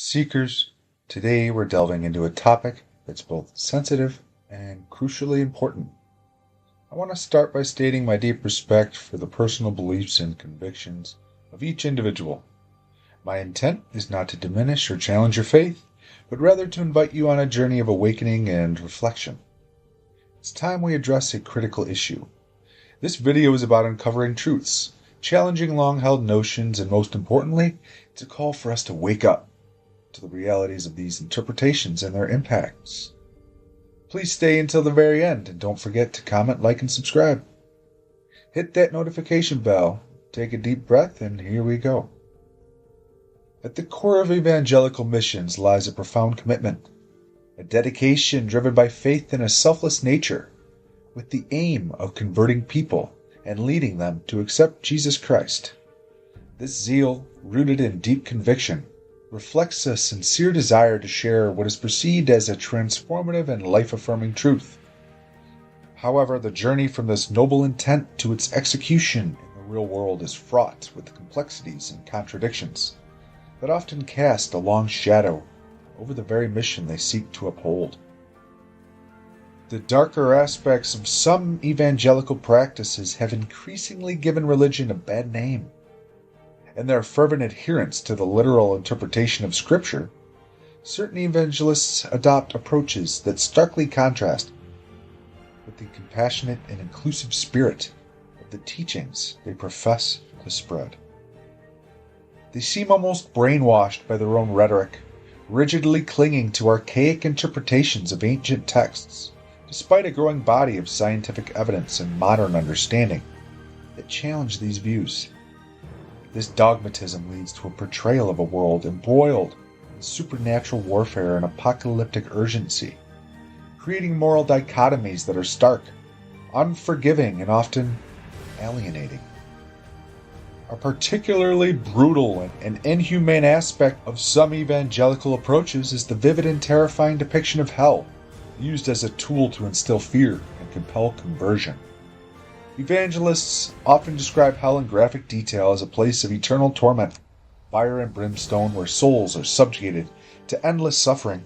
Seekers, today we're delving into a topic that's both sensitive and crucially important. I want to start by stating my deep respect for the personal beliefs and convictions of each individual. My intent is not to diminish or challenge your faith, but rather to invite you on a journey of awakening and reflection. It's time we address a critical issue. This video is about uncovering truths, challenging long-held notions, and most importantly, it's a call for us to wake up to the realities of these interpretations and their impacts. Please stay until the very end and don't forget to comment, like, and subscribe. Hit that notification bell, take a deep breath, and here we go. At the core of evangelical missions lies a profound commitment, a dedication driven by faith in a selfless nature, with the aim of converting people and leading them to accept Jesus Christ. This zeal, rooted in deep conviction, reflects a sincere desire to share what is perceived as a transformative and life-affirming truth. However, the journey from this noble intent to its execution in the real world is fraught with complexities and contradictions that often cast a long shadow over the very mission they seek to uphold. The darker aspects of some evangelical practices have increasingly given religion a bad name. In their fervent adherence to the literal interpretation of Scripture, certain evangelists adopt approaches that starkly contrast with the compassionate and inclusive spirit of the teachings they profess to spread. They seem almost brainwashed by their own rhetoric, rigidly clinging to archaic interpretations of ancient texts, despite a growing body of scientific evidence and modern understanding that challenge these views. This dogmatism leads to a portrayal of a world embroiled in supernatural warfare and apocalyptic urgency, creating moral dichotomies that are stark, unforgiving, and often alienating. A particularly brutal and inhumane aspect of some evangelical approaches is the vivid and terrifying depiction of hell, used as a tool to instill fear and compel conversion. Evangelists often describe hell in graphic detail as a place of eternal torment, fire and brimstone where souls are subjugated to endless suffering.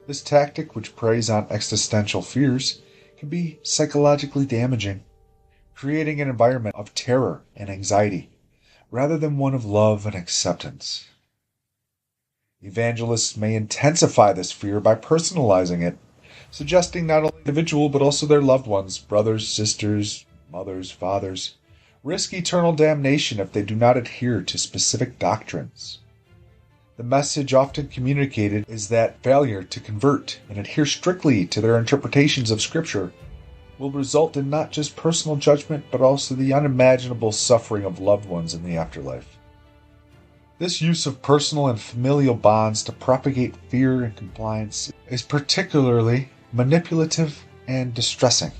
This tactic, which preys on existential fears, can be psychologically damaging, creating an environment of terror and anxiety, rather than one of love and acceptance. Evangelists may intensify this fear by personalizing it, suggesting not only the individual but also their loved ones, brothers, sisters, mothers, fathers, risk eternal damnation if they do not adhere to specific doctrines. The message often communicated is that failure to convert and adhere strictly to their interpretations of Scripture will result in not just personal judgment but also the unimaginable suffering of loved ones in the afterlife. This use of personal and familial bonds to propagate fear and compliance is particularly manipulative and distressing.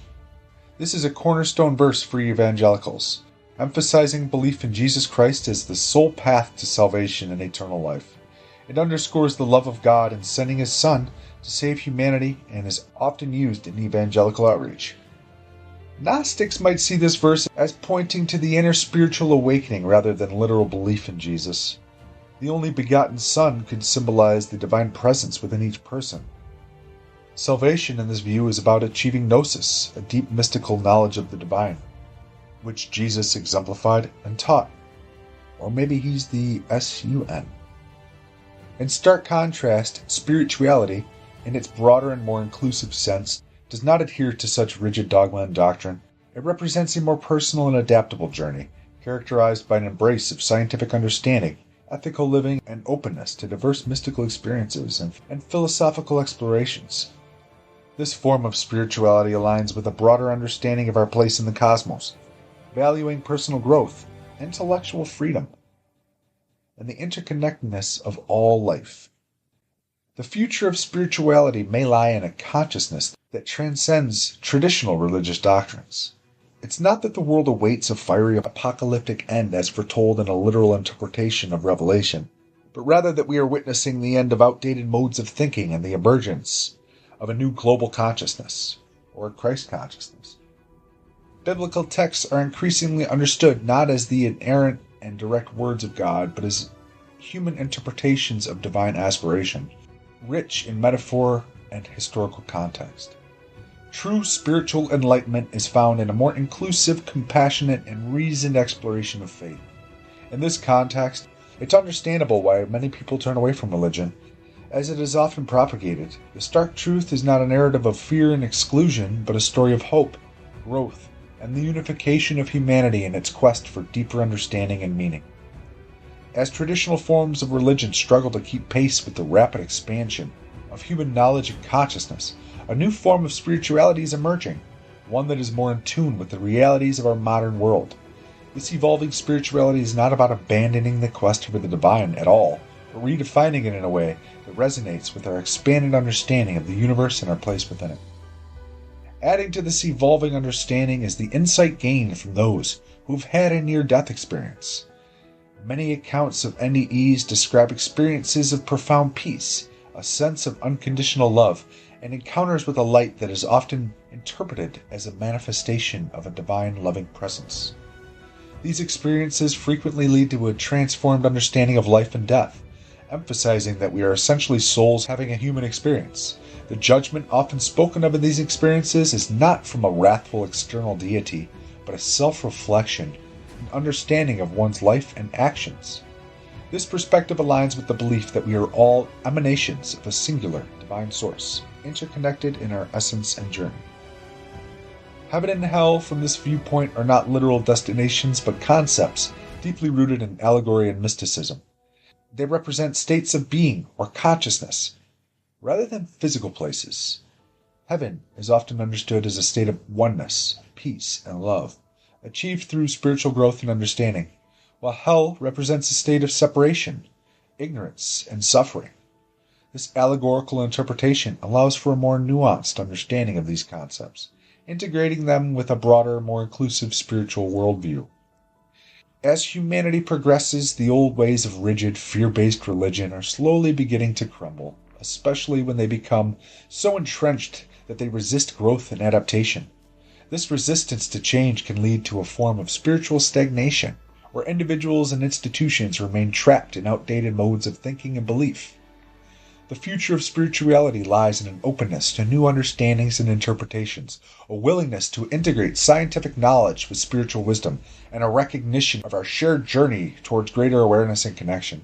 This is a cornerstone verse for evangelicals, emphasizing belief in Jesus Christ as the sole path to salvation and eternal life. It underscores the love of God in sending His Son to save humanity and is often used in evangelical outreach. Gnostics might see this verse as pointing to the inner spiritual awakening rather than literal belief in Jesus. The only begotten Son could symbolize the divine presence within each person. Salvation in this view is about achieving gnosis, a deep mystical knowledge of the divine, which Jesus exemplified and taught. Or maybe he's the S-U-N. In stark contrast, spirituality, in its broader and more inclusive sense, does not adhere to such rigid dogma and doctrine. It represents a more personal and adaptable journey, characterized by an embrace of scientific understanding, ethical living, and openness to diverse mystical experiences and philosophical explorations. This form of spirituality aligns with a broader understanding of our place in the cosmos, valuing personal growth, intellectual freedom, and the interconnectedness of all life. The future of spirituality may lie in a consciousness that transcends traditional religious doctrines. It's not that the world awaits a fiery apocalyptic end as foretold in a literal interpretation of Revelation, but rather that we are witnessing the end of outdated modes of thinking and the emergence of a new global consciousness, or Christ consciousness. Biblical texts are increasingly understood not as the inerrant and direct words of God, but as human interpretations of divine aspiration, rich in metaphor and historical context. True spiritual enlightenment is found in a more inclusive, compassionate, and reasoned exploration of faith. In this context, it's understandable why many people turn away from religion. As it is often propagated, the stark truth is not a narrative of fear and exclusion, but a story of hope, growth, and the unification of humanity in its quest for deeper understanding and meaning. As traditional forms of religion struggle to keep pace with the rapid expansion of human knowledge and consciousness, a new form of spirituality is emerging, one that is more in tune with the realities of our modern world. This evolving spirituality is not about abandoning the quest for the divine at all, but redefining it in a way that resonates with our expanded understanding of the universe and our place within it. Adding to this evolving understanding is the insight gained from those who've had a near-death experience. Many accounts of NDEs describe experiences of profound peace, a sense of unconditional love, and encounters with a light that is often interpreted as a manifestation of a divine loving presence. These experiences frequently lead to a transformed understanding of life and death, emphasizing that we are essentially souls having a human experience. The judgment often spoken of in these experiences is not from a wrathful external deity, but a self-reflection and understanding of one's life and actions. This perspective aligns with the belief that we are all emanations of a singular divine source, interconnected in our essence and journey. Heaven and hell, from this viewpoint, are not literal destinations, but concepts deeply rooted in allegory and mysticism. They represent states of being or consciousness, rather than physical places. Heaven is often understood as a state of oneness, peace, and love, achieved through spiritual growth and understanding, while hell represents a state of separation, ignorance, and suffering. This allegorical interpretation allows for a more nuanced understanding of these concepts, integrating them with a broader, more inclusive spiritual worldview. As humanity progresses, the old ways of rigid, fear-based religion are slowly beginning to crumble, especially when they become so entrenched that they resist growth and adaptation. This resistance to change can lead to a form of spiritual stagnation, where individuals and institutions remain trapped in outdated modes of thinking and belief. The future of spirituality lies in an openness to new understandings and interpretations, a willingness to integrate scientific knowledge with spiritual wisdom, and a recognition of our shared journey towards greater awareness and connection.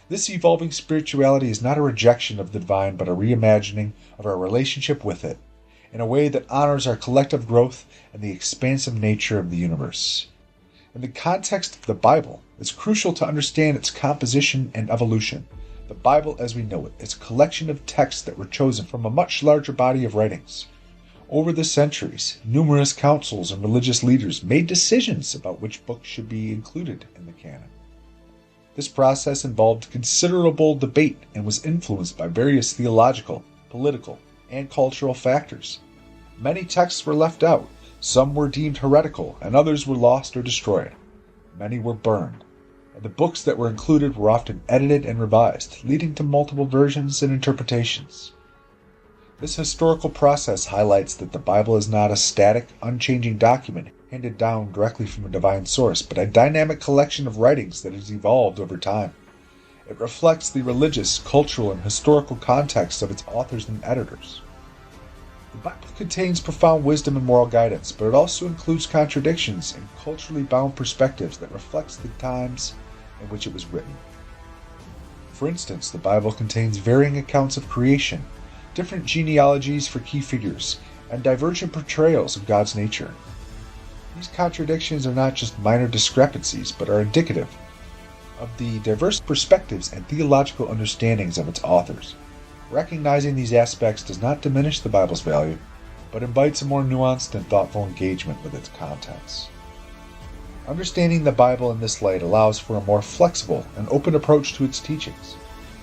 This evolving spirituality is not a rejection of the divine, but a reimagining of our relationship with it, in a way that honors our collective growth and the expansive nature of the universe. In the context of the Bible, it's crucial to understand its composition and evolution. The Bible as we know it is a collection of texts that were chosen from a much larger body of writings. Over the centuries, numerous councils and religious leaders made decisions about which books should be included in the canon. This process involved considerable debate and was influenced by various theological, political, and cultural factors. Many texts were left out, some were deemed heretical, and others were lost or destroyed. Many were burned. The books that were included were often edited and revised, leading to multiple versions and interpretations. This historical process highlights that the Bible is not a static, unchanging document handed down directly from a divine source, but a dynamic collection of writings that has evolved over time. It reflects the religious, cultural, and historical context of its authors and editors. The Bible contains profound wisdom and moral guidance, but it also includes contradictions and culturally bound perspectives that reflects the times in which it was written. For instance, the Bible contains varying accounts of creation, different genealogies for key figures, and divergent portrayals of God's nature. These contradictions are not just minor discrepancies, but are indicative of the diverse perspectives and theological understandings of its authors. Recognizing these aspects does not diminish the Bible's value, but invites a more nuanced and thoughtful engagement with its contents. Understanding the Bible in this light allows for a more flexible and open approach to its teachings.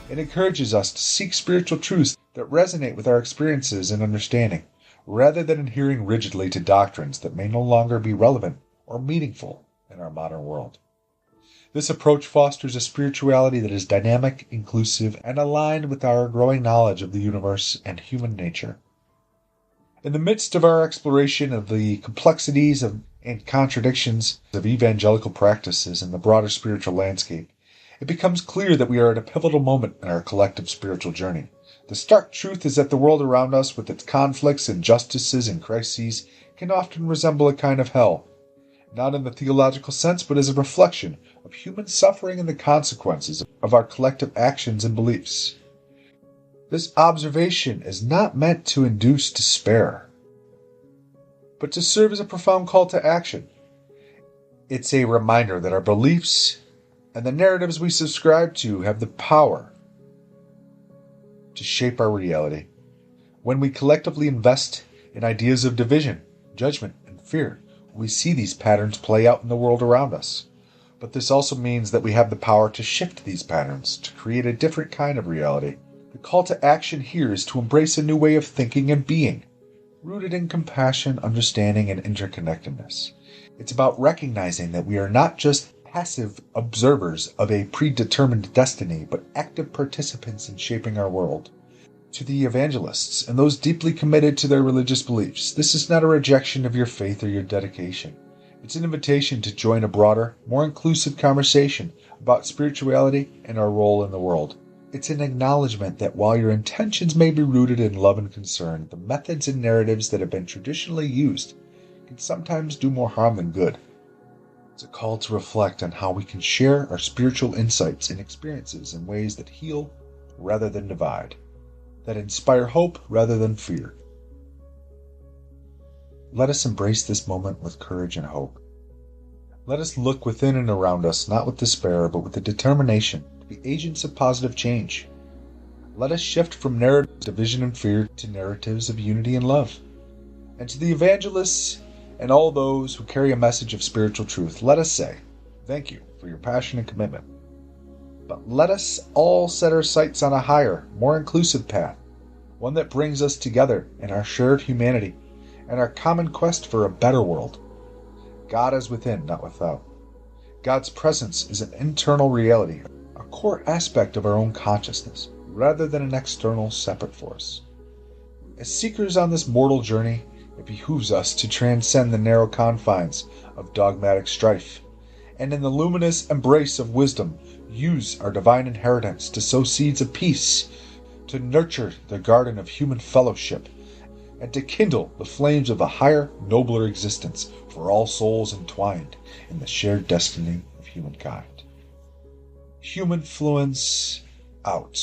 It encourages us to seek spiritual truths that resonate with our experiences and understanding, rather than adhering rigidly to doctrines that may no longer be relevant or meaningful in our modern world. This approach fosters a spirituality that is dynamic, inclusive, and aligned with our growing knowledge of the universe and human nature. In the midst of our exploration of the complexities and contradictions of evangelical practices in the broader spiritual landscape, it becomes clear that we are at a pivotal moment in our collective spiritual journey. The stark truth is that the world around us, with its conflicts, injustices, and crises, can often resemble a kind of hell. Not in the theological sense, but as a reflection of human suffering and the consequences of our collective actions and beliefs. This observation is not meant to induce despair, but to serve as a profound call to action. It's a reminder that our beliefs and the narratives we subscribe to have the power to shape our reality. When we collectively invest in ideas of division, judgment, and fear, we see these patterns play out in the world around us. But this also means that we have the power to shift these patterns, to create a different kind of reality. The call to action here is to embrace a new way of thinking and being, rooted in compassion, understanding, and interconnectedness. It's about recognizing that we are not just passive observers of a predetermined destiny, but active participants in shaping our world. To the evangelists and those deeply committed to their religious beliefs, this is not a rejection of your faith or your dedication. It's an invitation to join a broader, more inclusive conversation about spirituality and our role in the world. It's an acknowledgement that while your intentions may be rooted in love and concern, the methods and narratives that have been traditionally used can sometimes do more harm than good. It's a call to reflect on how we can share our spiritual insights and experiences in ways that heal rather than divide, that inspire hope rather than fear. Let us embrace this moment with courage and hope. Let us look within and around us, not with despair, but with the determination to be agents of positive change. Let us shift from narratives of division and fear to narratives of unity and love. And to the evangelists and all those who carry a message of spiritual truth, let us say, thank you for your passion and commitment. But let us all set our sights on a higher, more inclusive path, one that brings us together in our shared humanity and our common quest for a better world. God is within, not without. God's presence is an internal reality, a core aspect of our own consciousness, rather than an external, separate force. As seekers on this mortal journey, it behooves us to transcend the narrow confines of dogmatic strife, and in the luminous embrace of wisdom, use our divine inheritance to sow seeds of peace, to nurture the garden of human fellowship, and to kindle the flames of a higher, nobler existence for all souls entwined in the shared destiny of humankind. Humanfluence out.